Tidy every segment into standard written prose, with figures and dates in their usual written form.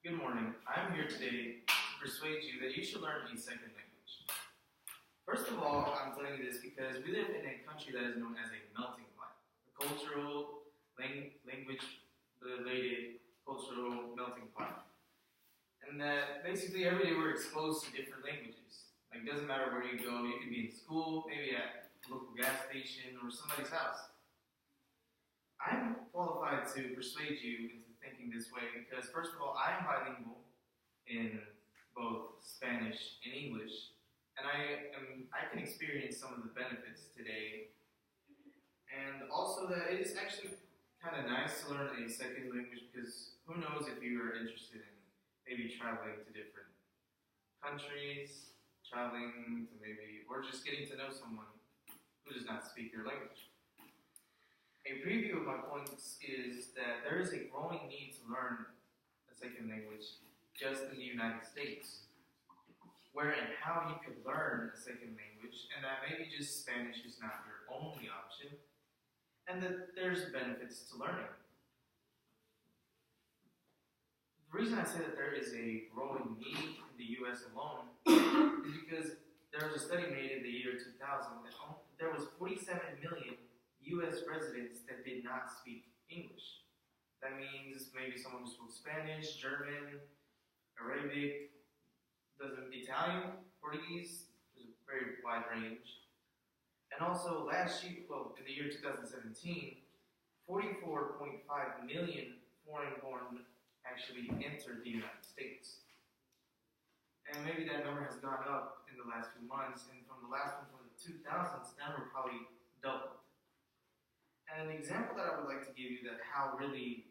Good morning. I'm here today to persuade you that you should learn a second language. First of all, I'm telling you this because we live in a country that is known as a melting pot, a cultural, language-related cultural melting pot. And that basically every day we're exposed to different languages. Like, it doesn't matter where you go, you could be in school, maybe at a local gas station, or somebody's house. I'm qualified to persuade you into thinking this way because, first of all, I am bilingual in both Spanish and English, and I can experience some of the benefits today, and also that it is actually kind of nice to learn a second language because who knows if you are interested in maybe traveling to different countries, traveling to maybe, or just getting to know someone who does not speak your language. A preview of my points is that there is a growing need to learn a second language just in the United States, where and how you could learn a second language, and that maybe just Spanish is not your only option, and that there's benefits to learning. The reason I say that there is a growing need in the U.S. alone is because there was a study made in the year 2000 that there was 47 million U.S. residents that did not speak English. That means maybe someone who spoke Spanish, German, Arabic, Italian, Portuguese. There's a very wide range. And also last year, in the year 2017, 44.5 million foreign-born actually entered the United States. And maybe that number has gone up in the last few months, and from the last one from the 2000s, that number probably doubled. And an example that I would like to give you that how big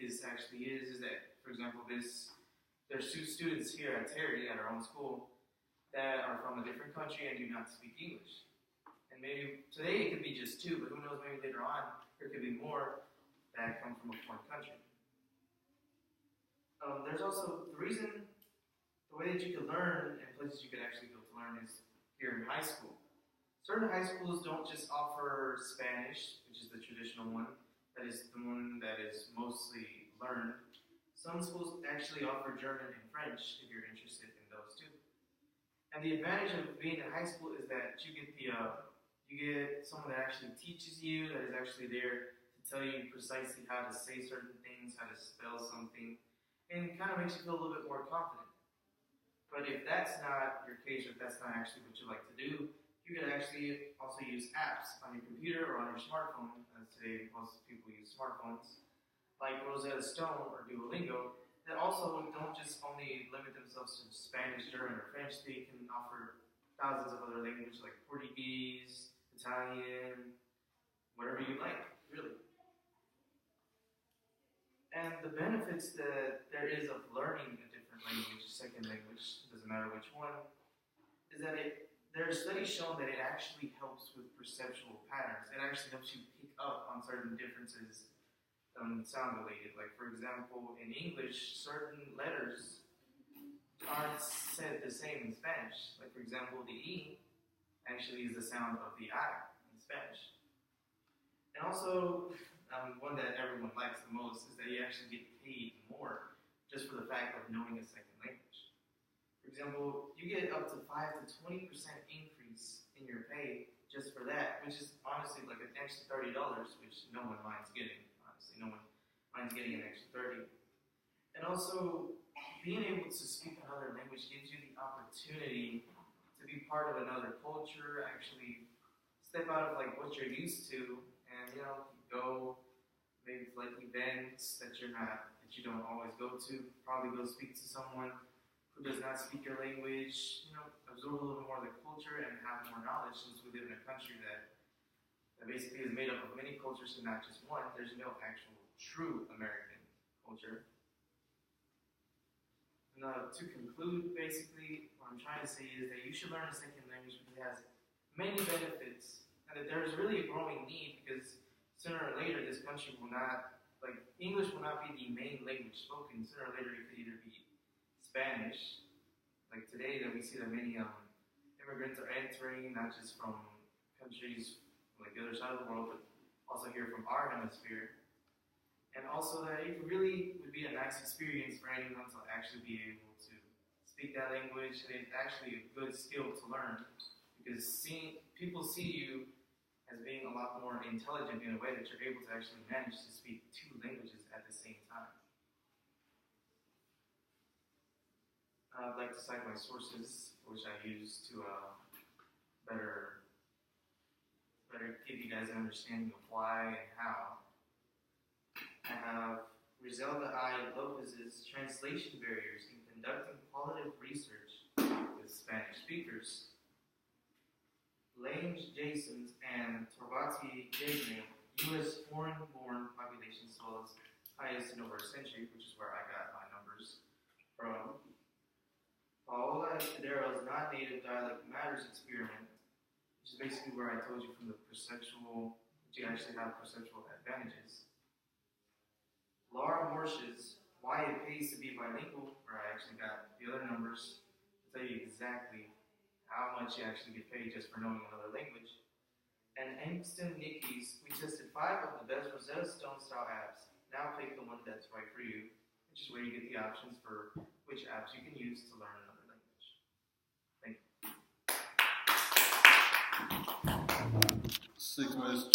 this actually is that, for example, there's two students here at Terry, at our own school, that are from a different country and do not speak English. And maybe today it could be just two, but who knows, maybe later on there could be more that come from a foreign country. There's also the way that you could learn and places you could actually go to learn is here in high school. Certain high schools don't just offer Spanish, which is the traditional one, that is the one that is mostly learned. Some schools actually offer German and French if you're interested in those too. And the advantage of being in high school is that you get someone that actually teaches you, that is actually there to tell you precisely how to say certain things, how to spell something, and kind of makes you feel a little bit more confident. But if that's not your case, or if that's not actually what you like to do, you can actually also use apps on your computer or on your smartphone, as today most people use smartphones, like Rosetta Stone or Duolingo, that also don't just only limit themselves to Spanish, German, or French. They can offer thousands of other languages like Portuguese, Italian, whatever you like, really. And the benefits that there is of learning a different language, second language, doesn't matter which one, is that there are studies showing that it actually helps with perceptual patterns. It actually helps you pick up on certain differences sound related. Like, for example, in English, certain letters aren't said the same in Spanish. Like, for example, the E actually is the sound of the I in Spanish. And also, one that everyone likes the most is that you actually get paid more just for the fact of knowing a second language. For example, you get up to 5 to 20% increase in your pay just for that, which is honestly like an extra $30, which no one minds getting. Honestly, no one minds getting an extra 30. And also, being able to speak another language gives you the opportunity to be part of another culture, actually step out of like what you're used to, and go maybe to like events that you don't always go to. Probably go speak to someone who does not speak your language, absorb a little more of the culture and have more knowledge, since we live in a country that basically is made up of many cultures and not just one. There's no actual true American culture. And to conclude, basically, what I'm trying to say is that you should learn a second language because it has many benefits, and that there's really a growing need because sooner or later this country will not, English will not be the main language spoken. Sooner or later it could either be Spanish, like today that we see that many immigrants are entering, not just from countries like the other side of the world, but also here from our hemisphere. And also that it really would be a nice experience for anyone to actually be able to speak that language, and it's actually a good skill to learn because people see you as being a lot more intelligent in a way that you're able to actually manage to speak two languages at the same time. I'd like to cite my sources, which I use to better give you guys an understanding of why and how. I have Griselda I. Lopez's Translation Barriers in Conducting Qualitative Research with Spanish Speakers. Lange Jasons and Torbati Gabriel, U.S. foreign-born populations as well as highest in over a century, which is where I got my numbers from. Paola Escudero's Non-Native Dialect Matters Experiment, which is basically where I told you from the perceptual, that you actually have perceptual advantages. Laura Morsh's Why It Pays to Be Bilingual, where I actually got the other numbers to tell you exactly how much you actually get paid just for knowing another language. And Angston Nicky's We Tested 5 of the best Rosetta Stone style apps. Now pick the one that's right for you, which is where you get the options for which apps you can use to learn another language. Thank you. 6 minutes.